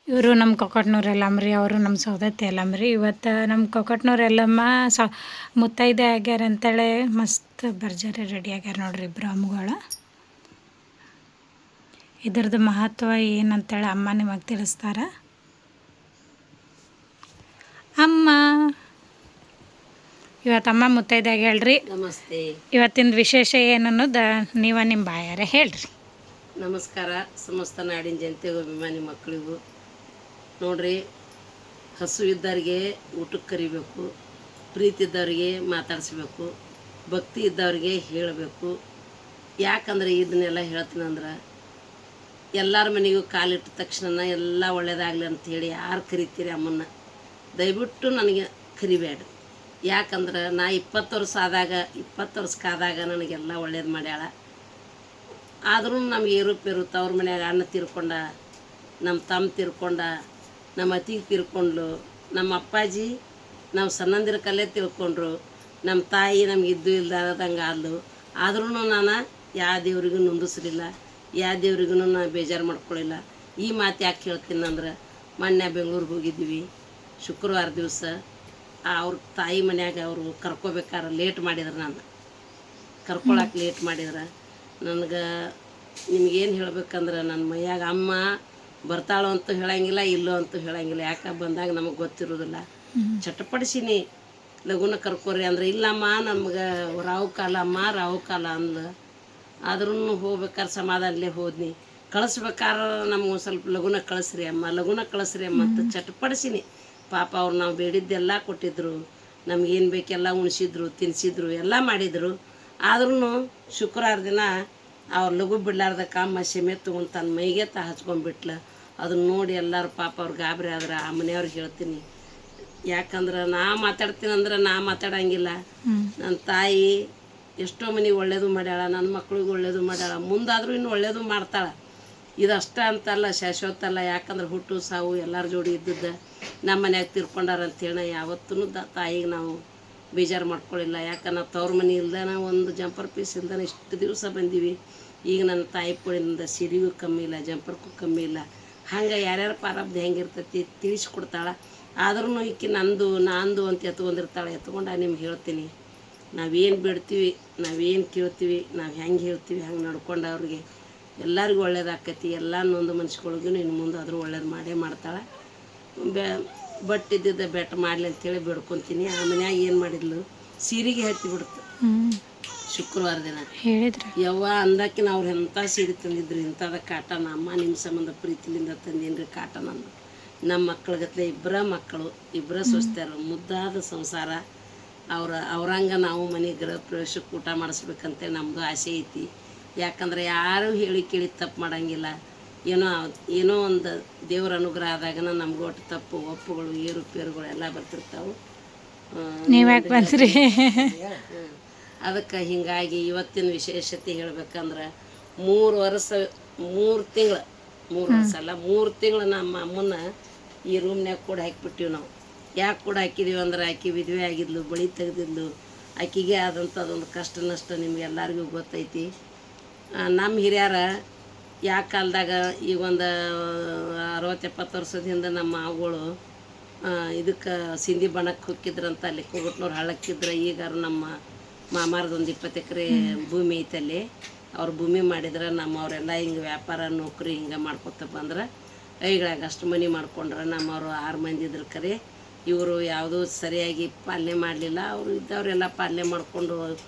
ಇವರು ನಮ್ಮ ಕೊಕ್ಕಟ್ನೂರು ಎಲ್ಲಮ್ಮ ರೀ. ಅವರು ನಮ್ಮ ಸೌದತ್ತಿ ಎಲ್ಲಮ್ಮ ರೀ. ಇವತ್ತು ನಮ್ಮ ಕೊಕ್ಕಟ್ನೂರು ಎಲ್ಲಮ್ಮ ಮುತ್ತೈದೆ ಆಗ್ಯಾರ ಅಂತೇಳಿ ಮಸ್ತ್ ಭರ್ಜರಿ ರೆಡಿ ಆಗ್ಯಾರ ನೋಡ್ರಿ ಇಬ್ಬರು ಅಮ್ಮಗಳು. ಇದ್ರದ್ದು ಮಹತ್ವ ಏನಂತೇಳಿ ಅಮ್ಮ ನಿಮಗೆ ತಿಳಿಸ್ತಾರ. ಅಮ್ಮ ಇವತ್ತಮ್ಮ ಮುತ್ತೈದೆ ಆಗ್ಯಾಳ್ರಿ. ನಮಸ್ತೆ. ಇವತ್ತಿನ ವಿಶೇಷ ಏನನ್ನೋದು ನೀವು ನಿಮ್ಮ ಬಾಯಾರೆ ಹೇಳ್ರಿ. ನಮಸ್ಕಾರ. ಸಮಸ್ತ ನಾಡಿನ ಜನತೆಗೂ ಅಭಿಮಾನಿ ಮಕ್ಕಳಿಗೂ ನೋಡ್ರಿ, ಹಸು ಇದ್ದವ್ರಿಗೆ ಊಟಕ್ಕೆ ಕರಿಬೇಕು, ಪ್ರೀತಿ ಇದ್ದವ್ರಿಗೆ ಮಾತಾಡಿಸ್ಬೇಕು, ಭಕ್ತಿ ಇದ್ದವ್ರಿಗೆ ಹೇಳಬೇಕು. ಯಾಕಂದ್ರೆ ಇದನ್ನೆಲ್ಲ ಹೇಳ್ತೀನಂದ್ರೆ ಎಲ್ಲರ ಮನೆಗೂ ಕಾಲಿಟ್ಟ ತಕ್ಷಣ ಎಲ್ಲ ಒಳ್ಳೇದಾಗಲಿ ಅಂಥೇಳಿ ಯಾರು ಕರಿತೀರಿ ಅಮ್ಮನ್ನ ದಯವಿಟ್ಟು ನನಗೆ ಕರಿಬೇಡ್ರಿ. ಯಾಕಂದ್ರೆ ನಾ 20 ವರ್ಷಕ್ಕಾದಾಗ ನನಗೆಲ್ಲ ಒಳ್ಳೇದು ಮಾಡ್ಯಾಳ. ಆದ್ರೂ ನಮ್ಗೆ ಏರುಪೇರು, ತವ್ರ ಮನ್ಯಾಗ ಅಣ್ಣ ತೀರ್ಕೊಂಡ, ನಮ್ಮ ತಮ್ಮ ತೀರ್ಕೊಂಡ, ನಮ್ಮ ಅತ್ತಿಗೆ ತೀರ್ಕೊಂಡ್ಲು, ನಮ್ಮ ಅಪ್ಪಾಜಿ ನಾವು ಸಣ್ಣಂದಿರ ಕಲ್ಲೇ ತಿಳ್ಕೊಂಡ್ರು, ನಮ್ಮ ತಾಯಿ ನಮ್ಗೆ ಇದ್ದು ಇಲ್ದಂಗೆ ಆದ್ಲು. ಆದ್ರೂ ನಾನು ಯಾವ ದೇವ್ರಿಗೂ ನೊಂದಿಸ್ಲಿಲ್ಲ, ಯಾವ ದೇವ್ರಿಗೂ ನಾನು ಬೇಜಾರು ಮಾಡ್ಕೊಳ್ಳಿಲ್ಲ. ಈ ಮಾತು ಯಾಕೆ ಹೇಳ್ತೀನಿ ಅಂದ್ರೆ, ಮೊನ್ನೆ ಬೆಂಗ್ಳೂರಿಗೆ ಹೋಗಿದ್ವಿ ಶುಕ್ರವಾರ ದಿವಸ. ಅವ್ರ ತಾಯಿ ಮನ್ಯಾಗ ಅವರು ಕರ್ಕೋಬೇಕಾದ್ರೆ ಲೇಟ್ ಮಾಡಿದ್ರು, ನಾನು ಕರ್ಕೊಳಕ್ಕೆ ಲೇಟ್ ಮಾಡಿದ್ರೆ ನನಗೆ ನಿಮ್ಗೇನು ಹೇಳ್ಬೇಕಂದ್ರೆ ನನ್ನ ಮೈಯಾಗ ಅಮ್ಮ ಬರ್ತಾಳೋ ಅಂತೂ ಹೇಳಂಗಿಲ್ಲ, ಇಲ್ಲೋ ಅಂತೂ ಹೇಳಂಗಿಲ್ಲ. ಯಾಕೆ ಬಂದಾಗ ನಮಗೆ ಗೊತ್ತಿರೋದಿಲ್ಲ. ಚಟಪಡಿಸಿನಿ ಲಘುನ ಕರ್ಕೋರಿ ಅಂದ್ರೆ ಇಲ್ಲಮ್ಮ ನಮ್ಗೆ ರಾವು ಕಾಲ ಅಮ್ಮ, ರಾವು ಕಾಲ ಅಂದ್ಲು. ಆದ್ರೂ ಹೋಗ್ಬೇಕಾದ್ರೆ ಸಮಾಧಾನಲೇ ಹೋದ್ನಿ. ಕಳಿಸ್ಬೇಕಾದ್ರೆ ನಮ್ಗೆ ಸ್ವಲ್ಪ ಲಘುನ ಕಳಿಸ್ರಿ ಅಮ್ಮ, ಲಘುನ ಕಳಿಸ್ರಿ ಅಮ್ಮ ಅಂತ ಚಟಪಡಿಸಿನಿ. ಪಾಪ ಅವ್ರು ನಾವು ಬೇಡಿದ್ದೆಲ್ಲ ಕೊಟ್ಟಿದ್ರು, ನಮಗೇನು ಬೇಕೆಲ್ಲ ಉಣಿಸಿದ್ರು, ತಿನ್ನಿಸಿದ್ರು, ಎಲ್ಲ ಮಾಡಿದರು. ಆದ್ರೂ ಶುಕ್ರವಾರ ದಿನ ಅವ್ರು ಲಘು ಬಿಡ್ಲಾರ್ದಕ್ಕೆ ಅಮ್ಮ ಸೆಮೆ ತೊಗೊಂಡು ತನ್ನ ಮೈಗೆ ಹಚ್ಕೊಂಡ್ಬಿಟ್ಲು. ಅದನ್ನ ನೋಡಿ ಎಲ್ಲರೂ ಪಾಪ ಅವ್ರು ಗಾಬರಿ ಆದ್ರೆ ಆ ಮನೆಯವ್ರಿಗೆ ಹೇಳ್ತೀನಿ. ಯಾಕಂದ್ರೆ ನಾ ಮಾತಾಡ್ತೀನಿ ಅಂದ್ರೆ ನಾ ಮಾತಾಡಂಗಿಲ್ಲ. ನನ್ನ ತಾಯಿ ಎಷ್ಟೋ ಮನೆಗೆ ಒಳ್ಳೇದು ಮಾಡ್ಯಾಳ, ನನ್ನ ಮಕ್ಳಿಗೆ ಒಳ್ಳೇದು ಮಾಡ್ಯಾಳ, ಮುಂದಾದರೂ ಇನ್ನು ಒಳ್ಳೇದು ಮಾಡ್ತಾಳೆ. ಇದಷ್ಟ ಅಂತಲ್ಲ, ಶಾಶ್ವತ ಅಲ್ಲ. ಯಾಕಂದ್ರೆ ಹುಟ್ಟು ಸಾವು ಎಲ್ಲರ ಜೋಡಿ ಇದ್ದದ್ದು. ನಮ್ಮ ಮನ್ಯಾಗ ತೀರ್ಕೊಂಡಾರ ಅಂತೇಳಿ ಯಾವತ್ತೂ ತಾಯಿಗೆ ನಾವು ಬೇಜಾರು ಮಾಡ್ಕೊಳ್ಳಿಲ್ಲ. ಯಾಕಂದ್ರೆ ತವ್ರ ಮನೆ ಇಲ್ದಾನ ಒಂದು ಜಂಪರ್ ಪೀಸ್ ಇಲ್ದಾನ ಇಷ್ಟು ದಿವಸ ಬಂದೀವಿ. ಈಗ ನನ್ನ ತಾಯಿ ಪೋಳಿನಿಂದ ಸೀರೆಗೂ ಕಮ್ಮಿ ಇಲ್ಲ, ಜಂಪರ್ಗೂ ಕಮ್ಮಿ ಇಲ್ಲ. ಹಂಗೆ ಯಾರ್ಯಾರು ಪ್ರಾರಬ್ಧ ಹೆಂಗಿರ್ತೈತಿ ತಿಳಿಸ್ಕೊಡ್ತಾಳೆ. ಆದ್ರೂ ಈಕೆ ನಂದು ಅಂತ ಎತ್ಕೊಂಡಿರ್ತಾಳೆ. ನಿಮ್ಗೆ ಹೇಳ್ತೀನಿ, ನಾವೇನು ಬಿಡ್ತೀವಿ, ನಾವೇನು ಕೇಳ್ತೀವಿ, ನಾವು ಹೆಂಗೆ ಹೇಳ್ತೀವಿ ಹಂಗೆ ನಡ್ಕೊಂಡು ಅವ್ರಿಗೆ ಎಲ್ಲರಿಗೂ ಒಳ್ಳೇದಾಕೈತಿ. ಎಲ್ಲ ನೊಂದು ಮನ್ಸ್ಗಳಿಗೂ ಇನ್ನು ಮುಂದೆ ಆದರೂ ಒಳ್ಳೇದು ಮಾಡೇ ಮಾಡ್ತಾಳೆ. ಬಟ್ ಇದ್ದಿದ್ದ ಬೆಟ್ ಮಾಡಲಿ ಅಂತೇಳಿ ಬೇಡ್ಕೊತೀನಿ. ಆ ಮನ್ಯಾಗ ಏನು ಮಾಡಿದ್ಲು, ಸೀರೆಗೆ ಹತ್ತಿ ಬಿಡ್ತು ಶುಕ್ರವಾರ ದಿನ. ಹೇಳಿದ್ರು ಯವ್ವ ಅಂದಕ್ಕಿನ ಅವ್ರು ಎಂಥ ಸೀರೆ ತಂದಿದ್ರು, ಇಂಥದ ಕಾಟನ್ ಅಮ್ಮ ನಿಮ್ಮ ಸಂಬಂಧ ಪ್ರೀತಿಲಿಂದ ತಂದೇನ್ರಿ ಕಾಟನ್ ಅಂದು. ನಮ್ಮ ಮಕ್ಕಳಿಗತ್ಲೆ ಮಕ್ಕಳು ಇಬ್ಬರ ಸ್ವಸ್ಥರು, ಮುದ್ದಾದ ಸಂಸಾರ. ಅವ್ರಂಗೆ ನಾವು ಮನೆ ಗೃಹ ಪ್ರವೇಶಕ್ಕೆ ಊಟ ಮಾಡಿಸ್ಬೇಕಂತೇಳಿ ನಮ್ಮದು ಆಸೆ ಐತಿ. ಯಾಕಂದ್ರೆ ಯಾರೂ ಹೇಳಿ ಕೇಳಿ ತಪ್ಪು ಮಾಡೋಂಗಿಲ್ಲ. ಏನೋ ಒಂದು ದೇವ್ರ ಅನುಗ್ರಹ ಆದಾಗನ ನಮ್ಗೆ ಒಟ್ಟು ತಪ್ಪು ಒಪ್ಪುಗಳು ಏರುಪೇರುಗಳು ಎಲ್ಲ ಬರ್ತಿರ್ತಾವೆ. ನೀವ್ಯಾಕೆ ಬಂದ್ರಿ? ಅದಕ್ಕೆ ಹೀಗಾಗಿ ಇವತ್ತಿನ ವಿಶೇಷತೆ ಹೇಳ್ಬೇಕಂದ್ರೆ 3 ತಿಂಗಳು ನಮ್ಮ ಅಮ್ಮನ ಈ ರೂಮ್ನ್ಯಾಗ ಕೂಡ ಹಾಕಿಬಿಟ್ಟಿವಿ ನಾವು. ಯಾಕೆ ಕೂಡ ಹಾಕಿದ್ದೀವಿ ಅಂದ್ರೆ, ಆಕೆ ವಿಧವೆ ಆಗಿದ್ಲು, ಬಳಿ ತೆಗೆದಿದ್ಲು. ಆಕೆಗೆ ಆದಂಥದ್ದೊಂದು ಕಷ್ಟ ನಷ್ಟ ನಿಮ್ಗೆಲ್ಲರಿಗೂ ಗೊತ್ತೈತಿ. ನಮ್ಮ ಹಿರಿಯರ ಯಾವ ಕಾಲದಾಗ ಈಗ ಒಂದು 60-70 ವರ್ಷದ ಹಿಂದೆ ನಮ್ಮ ಮಾವುಗಳು ಇದಕ್ಕೆ ಸಿಂಧಿ ಬಣಕ್ಕೆ ಹೋಗಿದ್ರಂತ. ಅಲ್ಲಿ ಕೊಗಟ್ನೂರು ಹಳ್ಳಕ್ಕಿದ್ರೆ. ಈಗ ನಮ್ಮ ಮಾಮಾರದೊಂದು 20 ಎಕರೆ ಭೂಮಿ ಐತಲ್ಲಿ. ಅವ್ರು ಭೂಮಿ ಮಾಡಿದ್ರೆ ನಮ್ಮವರೆಲ್ಲ ಹಿಂಗೆ ವ್ಯಾಪಾರ ನೌಕರಿ ಹಿಂಗೆ ಮಾಡ್ಕೊತ ಬಂದ್ರೆ ಐಗಳಾಗ ಅಷ್ಟು ಮನೆ ಮಾಡ್ಕೊಂಡ್ರೆ. ನಮ್ಮವರು 6 ಮಂದಿ ಇದ್ರ ಕರೆ. ಇವರು ಯಾವುದೂ ಸರಿಯಾಗಿ ಪಾಲನೆ ಮಾಡಲಿಲ್ಲ. ಅವರು ಇದ್ದವರೆಲ್ಲ ಪಾಲನೆ ಮಾಡಿಕೊಂಡು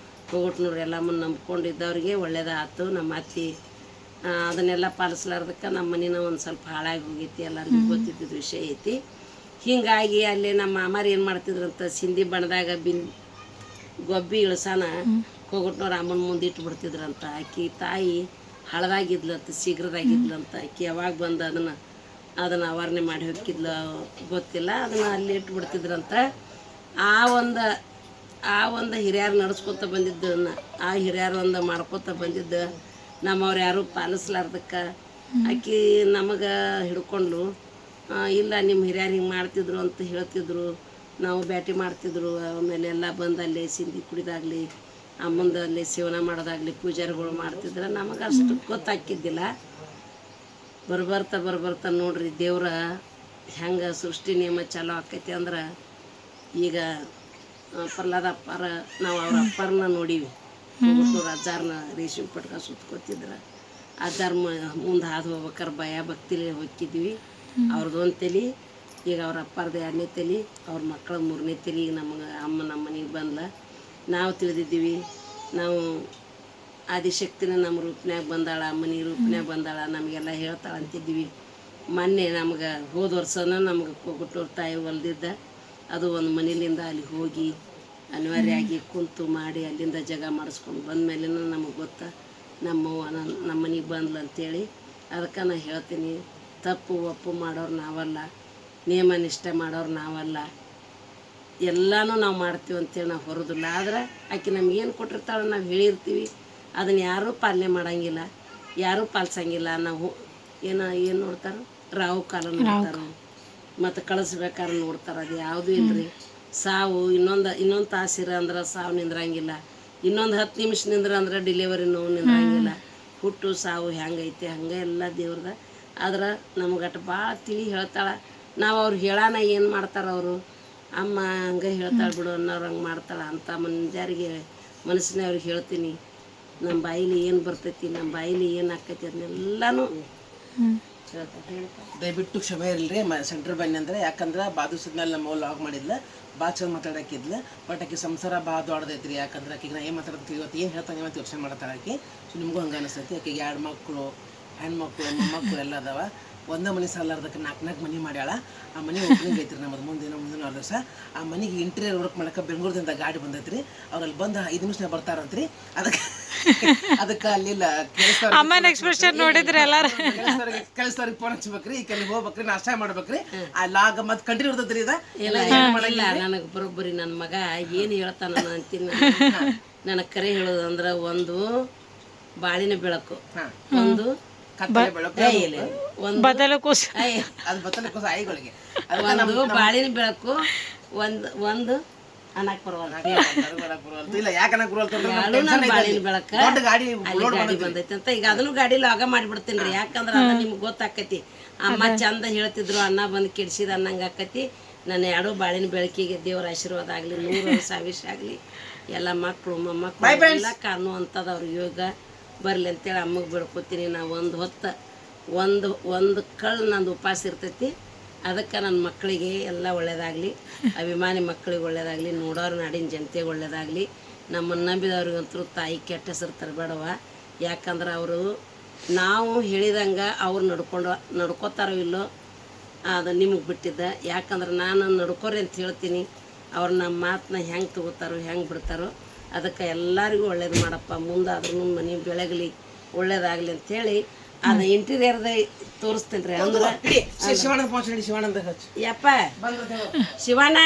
ಕೊಗಟ್ನೂರು ಎಲ್ಲ ನಂಬ್ಕೊಂಡು ಇದ್ದವ್ರಿಗೆ ಒಳ್ಳೇದಾಯ್ತು. ನಮ್ಮ ಅತ್ತಿ ಅದನ್ನೆಲ್ಲ ಪಾಲಿಸ್ಲಾರ್ದಕ್ಕೆ ನಮ್ಮ ಮನೇನ ಒಂದು ಸ್ವಲ್ಪ ಹಾಳಾಗಿ ಹೋಗೈತಿ. ಎಲ್ಲರಿಗೂ ಗೊತ್ತಿದ್ದ ವಿಷಯ ಐತಿ. ಹೀಗಾಗಿ ಅಲ್ಲಿ ನಮ್ಮ ಮಾಮಾರು ಏನು ಮಾಡ್ತಿದ್ರಂತ, ಸಿಂಧಿ ಬಣದಾಗ ಗೊಬ್ಬಿ ಇಳಿಸಾನ ಕೊಗಟ್ನವ್ರು ಅಮ್ಮನ ಮುಂದೆ ಇಟ್ಬಿಡ್ತಿದ್ರಂತ. ಆಕೆ ತಾಯಿ ಹಳದಾಗಿದ್ಲಂತ, ಶೀಘ್ರದಾಗಿದ್ಲಂತ. ಆಕೆ ಯಾವಾಗ ಬಂದು ಅದನ್ನು ಅವರ್ಣೆ ಮಾಡಿ ಹೋಗಿದ್ಲು ಗೊತ್ತಿಲ್ಲ. ಅದನ್ನು ಅಲ್ಲಿ ಇಟ್ಬಿಡ್ತಿದ್ರಂತ. ಆ ಒಂದು ಹಿರಿಯರು ನಡೆಸ್ಕೊತ ಬಂದಿದ್ದನ್ನು, ಆ ಹಿರಿಯರು ಒಂದು ಮಾಡ್ಕೊತ ಬಂದಿದ್ದು ನಮ್ಮವ್ರು ಯಾರೂ ಪಾಲಿಸ್ಲಾರ್ದಕ್ಕೆ ಆಕೆ ನಮಗೆ ಹಿಡ್ಕೊಂಡು, ಇಲ್ಲ ನಿಮ್ಮ ಹಿರಿಯರು ಹಿಂಗೆ ಮಾಡ್ತಿದ್ರು ಅಂತ ಹೇಳ್ತಿದ್ರು. ನಾವು ಬ್ಯಾಟಿ ಮಾಡ್ತಿದ್ರು. ಆಮೇಲೆ ಎಲ್ಲ ಬಂದು ಅಲ್ಲೇ ಸಿಂಧಿ ಕುಡಿದಾಗಲಿ, ಅಮ್ಮಂದಲ್ಲಿ ಸೇವನೆ ಮಾಡೋದಾಗಲಿ, ಪೂಜಾರಿಗಳು ಮಾಡ್ತಿದ್ರೆ ನಮಗೆ ಅಷ್ಟು ಗೊತ್ತಾಕಿದ್ದಿಲ್ಲ. ಬರ್ಬರ್ತಾ ನೋಡ್ರಿ ದೇವ್ರ ಹೆಂಗೆ ಸೃಷ್ಟಿ ನಿಯಮ ಚಾಲೂ ಆಕೈತಿ ಅಂದ್ರೆ ಈಗ ಪ್ರಹ್ಲಾದ ಅಪ್ಪಾರ ನಾವು ಅವ್ರ ಅಪ್ಪಾರನ್ನ ನೋಡೀವಿ. ಅಜ್ಜಾರನ್ನ ರೇಷ್ಮೆ ಪಟ್ಕ ಸುತ್ಕೋತಿದ್ರು. ಅಜ್ಜಾರ ಮುಂದೆ ಹಾದು ಹೋಗ್ಬೇಕಾರೆ ಭಯ ಭಕ್ತಿಲಿ ಹೋಗಿದ್ವಿ. ಅವ್ರದ್ದು ಒಂದು ತಲೆ, ಈಗ ಅವ್ರ ಅಪ್ಪಾರ್ದು 2ನೇ ತಲೆ, ಅವ್ರ ಮಕ್ಕಳ 3ನೇ ತಲೆ. ಈಗ ನಮಗೆ ಅಮ್ಮ ನಮ್ಮ ಮನೆಗೆ ಬಂದ್ಲ. ನಾವು ತಿಳಿದಿದ್ದೀವಿ ನಾವು ಆದಿಶಕ್ತಿನ ನಮ್ಮ ರೂಪನ್ಯಾಗ ಬಂದಾಳ, ಮನೆ ರೂಪನ್ಯಾಗ ಬಂದಾಳ, ನಮಗೆಲ್ಲ ಹೇಳ್ತಾಳೆ ಅಂತಿದ್ವಿ. ಮೊನ್ನೆ ನಮ್ಗೆ ಹೋದ ವರ್ಷನ ನಮ್ಗೆ ಕೊಗಟೂರು ತಾಯಿ ಹೊಲ್ದಿದ್ದ ಅದು ಒಂದು ಮನೆಯಿಂದ ಅಲ್ಲಿ ಹೋಗಿ ಅನಿವಾರ್ಯ ಆಗಿ ಕುಂತು ಮಾಡಿ ಅಲ್ಲಿಂದ ಜಗ ಮಾಡಿಸ್ಕೊಂಡು ಬಂದಮೇಲೆ ನಮಗೆ ಗೊತ್ತಾ ನಮ್ಮವ್ವ ನಮ್ಮ ಮನೆಗೆ ಬಂದ್ಲು ಅಂತೇಳಿ. ಅದಕ್ಕೆ ನಾನು ಹೇಳ್ತೀನಿ, ತಪ್ಪು ಒಪ್ಪು ಮಾಡೋರು ನಾವಲ್ಲ, ನಿಯಮ ನಿಷ್ಠೆ ಮಾಡೋರು ನಾವಲ್ಲ, ಎಲ್ಲನೂ ನಾವು ಮಾಡ್ತೀವಿ ಅಂತೇಳಿ ನಾವು ಹೊರೋದಿಲ್ಲ. ಆದ್ರೆ ಆಕೆ ನಮ್ಗೇನು ಕೊಟ್ಟಿರ್ತಾಳೆ ನಾವು ಹೇಳಿರ್ತೀವಿ, ಅದನ್ನು ಯಾರೂ ಪಾಲನೆ ಮಾಡೋಂಗಿಲ್ಲ, ಯಾರೂ ಪಾಲಿಸಂಗಿಲ್ಲ. ನಾವು ಏನು ನೋಡ್ತಾರೆ, ರಾವು ಕಾಲ ನೋಡ್ತಾರೆ, ಮತ್ತು ಕಳಿಸ್ಬೇಕಾದ್ರೆ ನೋಡ್ತಾರೆ. ಅದು ಯಾವುದೂ ಇಲ್ಲರಿ. ಸಾವು ಇನ್ನೊಂದು ತಾಸಿರ ಅಂದ್ರೆ ಸಾವು ನಿಂದ್ರಂಗಿಲ್ಲ, ಇನ್ನೊಂದು 10 ನಿಮಿಷ ಅಂದ್ರೆ ಡಿಲಿವರಿ ನೋವು ನಿಂದ್ರಂಗಿಲ್ಲ. ಹುಟ್ಟು ಸಾವು ಹೆಂಗೈತೆ ಹಂಗೆ ಎಲ್ಲ ದೇವ್ರದ. ಆದ್ರೆ ನಮ್ಗಟ್ಟು ಭಾಳ ತಿಳಿ ಹೇಳ್ತಾಳೆ. ನಾವು ಅವ್ರು ಹೇಳಾನ ಏನು ಮಾಡ್ತಾರೆ ಅವರು, ಅಮ್ಮ ಹಂಗೆ ಹೇಳ್ತಾಳೆ ಬಿಡು ಅನ್ನೋರು ಹಂಗೆ ಮಾಡ್ತಾಳೆ ಅಂತ ಮಂದ್ಯಾರಿಗೆ ಮನಸ್ಸಿನವ್ರಿಗೆ ಹೇಳ್ತೀನಿ. ನಮ್ಮ ಬಾಯಿಲಿ ಏನು ಬರ್ತೈತಿ, ನಮ್ಮ ಬಾಯಿಲಿ ಏನು ಆಕೈತಿ ಅದನ್ನೆಲ್ಲನೂ ಹೇಳ್ತಾರೆ. ದಯವಿಟ್ಟು ಕ್ಷಮೆ ಇರಲ್ರಿ. ಸೆಂಟ್ರ್ ಬನ್ನಿ ಅಂದರೆ ಯಾಕಂದ್ರೆ ಬಾದುಸಿದ್ಮೇಲೆ ನಮ್ಮ ಲಾಗ್ ಮಾಡಿದ್ಲ, ಭಾಳ ಚಂದ ಮಾತಾಡಕ್ಕಿದ್ಲು. ಬಟ್ ಆಕೆ ಸಂಸಾರ ಭಾಳ ದೊಡ್ಡದೈತ್ರಿ. ಯಾಕಂದ್ರೆ ಆಕೆಗೆ ನಾ ಏನು ಮಾತಾಡ್ತೀವಿ ಇವತ್ತು ಏನು ಹೇಳ್ತಾನೆ ಇವತ್ತು ಯೋಚನೆ ಮಾಡ್ತಾಳೆ ಆಕೆ. ಸೊ ನಿಮಗೂ ಹಂಗೆ ಅನಿಸ್ತೈತಿ. ಆಕೆಗೆ 2 ಮಕ್ಕಳು, ಹೆಣ್ಮಕ್ಳು, ಮೊಮ್ಮಕ್ಕಳು ಎಲ್ಲ ಅದಾವ. ಒಂದೇ ಮನೆ ಸಾಲಾರ್ದಕ್ಕೆ 4 ಮನೆ ಮಾಡ್ಯಾಳ. ಆ ಮನೆ ಓಪನಿಂಗ್ ಐತ್ರಿ ನಮ್ಮದು ಮುಂದಿನ 4 ದಿವಸ. ಆ ಮನೆಗೆ ಇಂಟೀರಿಯರ್ ವರ್ಕ್ ಮಾಡಕ್ಕೆ ಬೆಂಗಳೂರಿಂದ ಗಾಡಿ ಬಂದೈತ್ರಿ. ಅವ್ರಲ್ಲಿ ಬಂದು 5 ನಿಮಿಷ ಬರ್ತಾರಂತ್ರಿ. ಅದಕ್ಕೆ ಅಲ್ಲಿಲ್ಲ ಕೆಲಸದವ್ರಿಗೆ ಫೋನ್ ಹಚ್ಬೇಕ್ರಿ, ಈ ಕೆಲ ಹೋಗ್ಬೇಕ್ರಿ, ನಾಷ್ಟ ಮಾಡ್ಬೇಕ್ರಿ, ಆ ಲಾಗ್ ಮತ್ತೆ ಕಂಟಿನ್ಯೂ ಇರ್ತೈತ್ರಿ. ಇಲ್ಲ ನನಗೆ ಬರೋಬ್ಬರಿ ನನ್ನ ಮಗ ಏನು ಹೇಳ್ತಾನ ಅಂತೀನಿ. ನನಗೆ ಕರೆ ಹೇಳೋದಂದ್ರೆ ಒಂದು ಬಾಳಿನ ಬೆಳಕು, ಒಂದು ಒಂದು ಬಾಳಿನ ಬೆಳಕು, ಒಂದು ಅನ್ನಕ್ ಬಾಳಿನ ಬೆಳಕ ಗಾಡಿ ಬಂದೈತಿ ಅಂತ. ಈಗ ಅದನ್ನು ಗಾಡಿ ಲಾಗ ಮಾಡಿಬಿಡ್ತೀನಿ ರೀ. ಯಾಕಂದ್ರೆ ಅದು ನಿಮ್ಗೆ ಗೊತ್ತಾಕತಿ. ಅಮ್ಮ ಚಂದ ಹೇಳ್ತಿದ್ರು, ಅನ್ನ ಬಂದು ಕೆಡ್ಸಿದ ಅನ್ನಂಗೆ ಆಕತಿ. ನನ್ನ 2 ಬಾಳಿನ ಬೆಳಕಿಗೆ ದೇವ್ರ ಆಶೀರ್ವಾದ ಆಗಲಿ, 100 ವರ್ಷ ಆಯುಷ್ಯ ಆಗಲಿ, ಎಲ್ಲ ಮಕ್ಕಳು ಮೊಮ್ಮಕ್ಕಳು ಎಲ್ಲ ಕಾಣುವಂಥದ್ದು ಅವ್ರ ಯೋಗ ಬರಲಿ ಅಂತೇಳಿ ಅಮ್ಮಗೆ ಬಿಡ್ಕೊತೀನಿ. ನಾವು ಒಂದು ಹೊತ್ತು ಒಂದು ಕಳ್ಳು ನಂದು ಉಪವಾಸ ಇರ್ತೈತಿ. ಅದಕ್ಕೆ ನನ್ನ ಮಕ್ಕಳಿಗೆ ಎಲ್ಲ ಒಳ್ಳೇದಾಗಲಿ, ಅಭಿಮಾನಿ ಮಕ್ಕಳಿಗೆ ಒಳ್ಳೇದಾಗಲಿ, ನೋಡೋರು ನಾಡಿನ ಜನತೆಗೆ ಒಳ್ಳೇದಾಗಲಿ. ನಮ್ಮನ್ನು ನಂಬಿದವ್ರಿಗಂತೂ ತಾಯಿ ಕೆಟ್ಟ ಹೆಸರು ತರಬೇಡವ. ಯಾಕಂದ್ರೆ ಅವರು ನಾವು ಹೇಳಿದಂಗೆ ಅವ್ರು ನಡ್ಕೋತಾರೋ ಇಲ್ಲೋ ಅದು ನಿಮಗೆ ಬಿಟ್ಟಿದ್ದ. ಯಾಕಂದ್ರೆ ನಾನು ನಡ್ಕೋರಿ ಅಂತ ಹೇಳ್ತೀನಿ, ಅವ್ರು ನಮ್ಮ ಮಾತನ್ನ ಹೆಂಗೆ ತಗೋತಾರೋ ಹೆಂಗೆ ಬಿಡ್ತಾರೋ. ಅದಕ್ಕೆ ಎಲ್ಲರಿಗೂ ಒಳ್ಳೇದು ಮಾಡಪ್ಪ, ಮುಂದಾದ್ರೂ ಮನೆ ಬೆಳಗಲಿ, ಒಳ್ಳೇದಾಗಲಿ ಅಂಥೇಳಿ ಅದು ಇಂಟೀರಿಯರ್ದ ತೋರಿಸ್ತೀನಿ ರೀ. ಅಂದ್ರೆ ಯಪ್ಪ ಶಿವಣ್ಣ